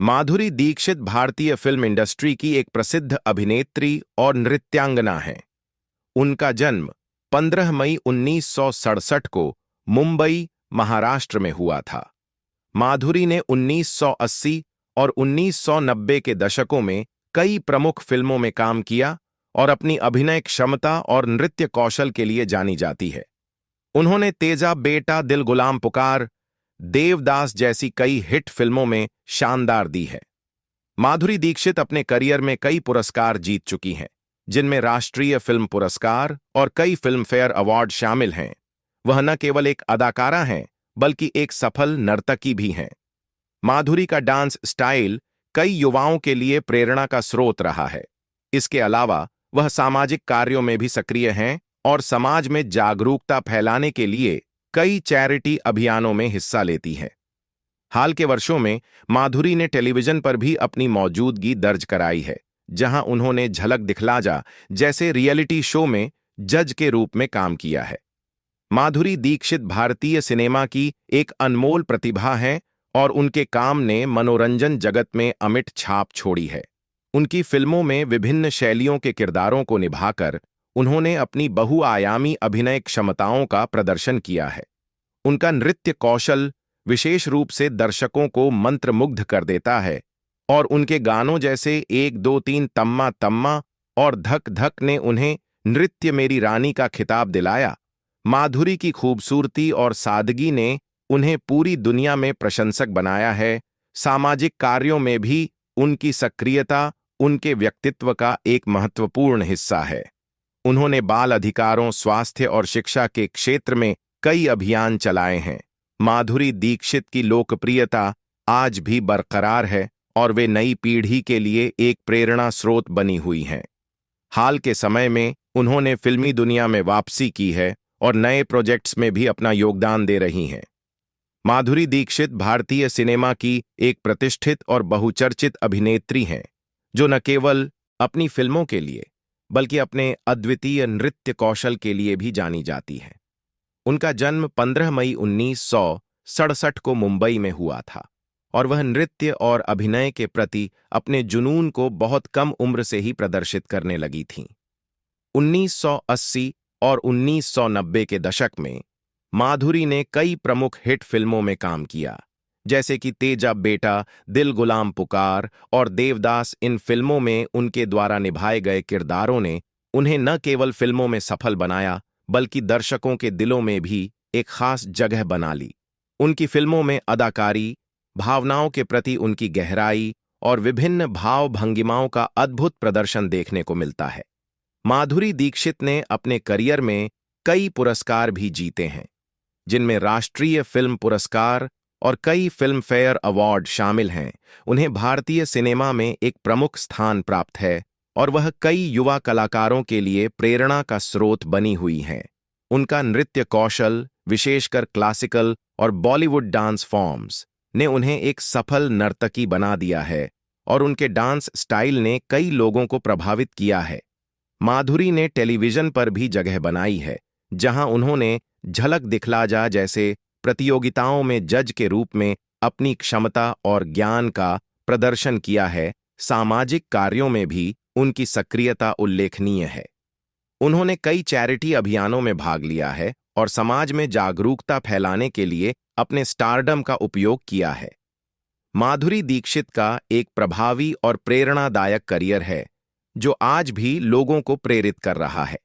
माधुरी दीक्षित भारतीय film industry की एक प्रसिद्ध अभिनेत्री और नृत्यांगना हैं। उनका जन्म 15 मई 1967 को मुंबई, महाराष्ट्र में हुआ था। माधुरी ने 1980 और 1990 के दशकों में कई प्रमुख फिल्मों में काम किया और अपनी अभिनय क्षमता और नृत्य कौशल के लिए जानी जाती है। उन्होंने तेजा बेटा, दिल गुलाम पुकार, देवदास जैसी कई हिट फिल्मों में शानदार दी है। माधुरी दीक्षित अपने करियर में कई पुरस्कार जीत चुकी हैं, जिनमें राष्ट्रीय फिल्म पुरस्कार और कई फिल्मफेयर अवार्ड शामिल हैं। वह न केवल एक अदाकारा हैं, बल्कि एक सफल नर्तकी भी हैं। माधुरी का डांस स्टाइल कई युवाओं के लिए प्रेरणा का स्रोत रहा है। इसके अलावा वह सामाजिक कार्यों में भी सक्रिय हैं और समाज में जागरूकता फैलाने के लिए कई चैरिटी अभियानों में हिस्सा लेती है। हाल के वर्षों में माधुरी ने टेलीविजन पर भी अपनी मौजूदगी दर्ज कराई है, जहां उन्होंने झलक दिखला जा जैसे रियलिटी शो में जज के रूप में काम किया है। माधुरी दीक्षित भारतीय सिनेमा की एक अनमोल प्रतिभा हैं और उनके काम ने मनोरंजन जगत में अमिट छाप छोड़ी है। उनकी फिल्मों में विभिन्न शैलियों के किरदारों को निभाकर उन्होंने अपनी बहुआयामी अभिनय क्षमताओं का प्रदर्शन किया है। उनका नृत्य कौशल विशेष रूप से दर्शकों को मंत्रमुग्ध कर देता है और उनके गानों जैसे 1 2 3 तम्मा तम्मा और धक धक ने उन्हें नृत्य मेरी रानी का खिताब दिलाया। माधुरी की खूबसूरती और सादगी ने उन्हें पूरी दुनिया में प्रशंसक बनाया है। सामाजिक कार्यों में भी उनकी सक्रियता उनके व्यक्तित्व का एक महत्वपूर्ण हिस्सा है। उन्होंने बाल अधिकारों, स्वास्थ्य और शिक्षा के क्षेत्र में कई अभियान चलाए हैं। माधुरी दीक्षित की लोकप्रियता आज भी बरकरार है और वे नई पीढ़ी के लिए एक प्रेरणा स्रोत बनी हुई हैं। हाल के समय में उन्होंने फिल्मी दुनिया में वापसी की है और नए प्रोजेक्ट्स में भी अपना योगदान दे रही हैं। माधुरी दीक्षित भारतीय सिनेमा की एक प्रतिष्ठित और बहुचर्चित अभिनेत्री हैं, जो न केवल अपनी फिल्मों के लिए बल्कि अपने अद्वितीय नृत्य कौशल के लिए भी जानी जाती है। उनका जन्म 15 मई 1967 को मुंबई में हुआ था और वह नृत्य और अभिनय के प्रति अपने जुनून को बहुत कम उम्र से ही प्रदर्शित करने लगी थीं। 1980 और 1990 के दशक में माधुरी ने कई प्रमुख हिट फिल्मों में काम किया, जैसे कि तेजा बेटा, दिल गुलाम पुकार और देवदास। इन फिल्मों में उनके द्वारा निभाए गए किरदारों ने उन्हें न केवल फिल्मों में सफल बनाया, बल्कि दर्शकों के दिलों में भी एक खास जगह बना ली। उनकी फिल्मों में अदाकारी, भावनाओं के प्रति उनकी गहराई और विभिन्न भाव भंगिमाओं का अद्भुत प्रदर्शन देखने को मिलता है। माधुरी दीक्षित ने अपने करियर में कई पुरस्कार भी जीते हैं, जिनमें राष्ट्रीय फिल्म पुरस्कार और कई फिल्मफेयर अवार्ड शामिल हैं। उन्हें भारतीय सिनेमा में एक प्रमुख स्थान प्राप्त है और वह कई युवा कलाकारों के लिए प्रेरणा का स्रोत बनी हुई हैं। उनका नृत्य कौशल, विशेषकर क्लासिकल और बॉलीवुड डांस फॉर्म्स, ने उन्हें एक सफल नर्तकी बना दिया है और उनके डांस स्टाइल ने कई लोगों को प्रभावित किया है। माधुरी ने टेलीविजन पर भी जगह बनाई है, जहां उन्होंने झलक दिखला जा जैसे प्रतियोगिताओं में जज के रूप में अपनी क्षमता और ज्ञान का प्रदर्शन किया है। सामाजिक कार्यों में भी उनकी सक्रियता उल्लेखनीय है। उन्होंने कई चैरिटी अभियानों में भाग लिया है और समाज में जागरूकता फैलाने के लिए अपने स्टारडम का उपयोग किया है। माधुरी दीक्षित का एक प्रभावी और प्रेरणादायक करियर है, जो आज भी लोगों को प्रेरित कर रहा है।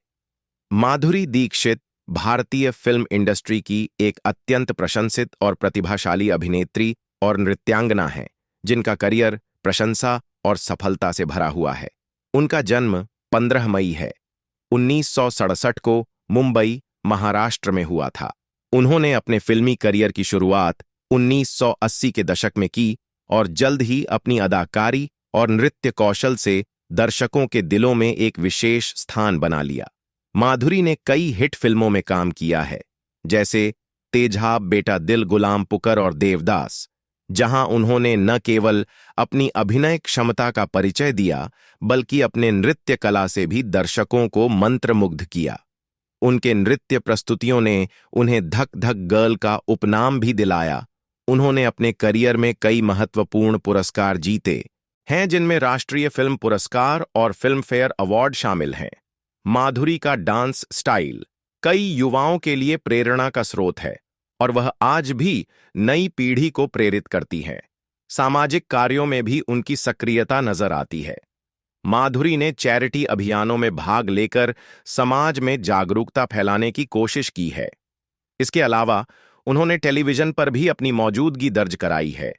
माधुरी दीक्षित भारतीय फिल्म इंडस्ट्री की एक अत्यंत प्रशंसित और प्रतिभाशाली अभिनेत्री और नृत्यांगना है, जिनका करियर प्रशंसा और सफलता से भरा हुआ है। उनका जन्म 15 मई है 1967 को मुंबई, महाराष्ट्र में हुआ था। उन्होंने अपने फिल्मी करियर की शुरुआत 1980 के दशक में की और जल्द ही अपनी अदाकारी और नृत्य कौशल से दर्शकों के दिलों में एक विशेष स्थान बना लिया। माधुरी ने कई हिट फिल्मों में काम किया है, जैसे तेजा बेटा, दिल गुलाम पुकार और देवदास, जहां उन्होंने न केवल अपनी अभिनय क्षमता का परिचय दिया, बल्कि अपने नृत्य कला से भी दर्शकों को मंत्रमुग्ध किया। उनके नृत्य प्रस्तुतियों ने उन्हें धक धक गर्ल का उपनाम भी दिलाया। उन्होंने अपने करियर में कई महत्वपूर्ण पुरस्कार जीते हैं, जिनमें राष्ट्रीय फिल्म पुरस्कार और फिल्म फेयर अवार्ड शामिल हैं। माधुरी का डांस स्टाइल कई युवाओं के लिए प्रेरणा का स्रोत है और वह आज भी नई पीढ़ी को प्रेरित करती है। सामाजिक कार्यों में भी उनकी सक्रियता नजर आती है। माधुरी ने चैरिटी अभियानों में भाग लेकर समाज में जागरूकता फैलाने की कोशिश की है। इसके अलावा उन्होंने टेलीविजन पर भी अपनी मौजूदगी दर्ज कराई है,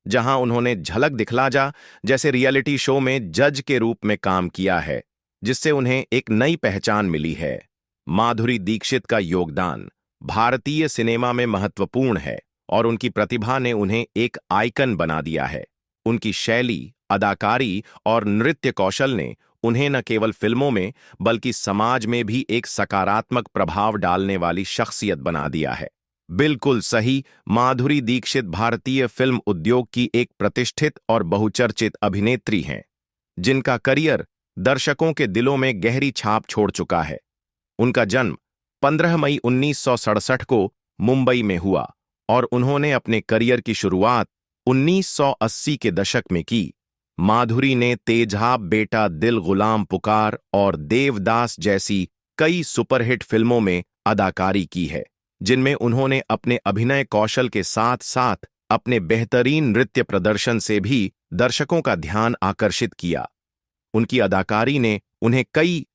जहां उन्होंने झलक दिखला जा जैसे रियलिटी शो में जज के रूप में काम किया है, जिससे उन्हें एक नई पहचान मिली है। माधुरी दीक्षित का योगदान भारतीय सिनेमा में महत्वपूर्ण है और उनकी प्रतिभा ने उन्हें एक आइकन बना दिया है। उनकी शैली, अदाकारी और नृत्य कौशल ने उन्हें न केवल फिल्मों में बल्कि समाज में भी एक सकारात्मक प्रभाव डालने वाली शख्सियत बना दिया है। बिल्कुल सही, माधुरी दीक्षित भारतीय फिल्म उद्योग की एक प्रतिष्ठित और बहुचर्चित अभिनेत्री हैं, जिनका करियर दर्शकों के दिलों में गहरी छाप छोड़ चुका है। उनका जन्म 15 मई 1967 को मुंबई में हुआ और उन्होंने अपने करियर की शुरुआत 1980 के दशक में की। माधुरी ने तेजाब बेटा, दिल गुलाम पुकार और देवदास जैसी कई सुपरहिट फिल्मों में अदाकारी की है, जिनमें उन्होंने अपने अभिनय कौशल के साथ साथ अपने बेहतरीन नृत्य प्रदर्शन से भी दर्शकों का ध्यान आकर्षित किया। उनकी अदाकारी ने उन्हें कई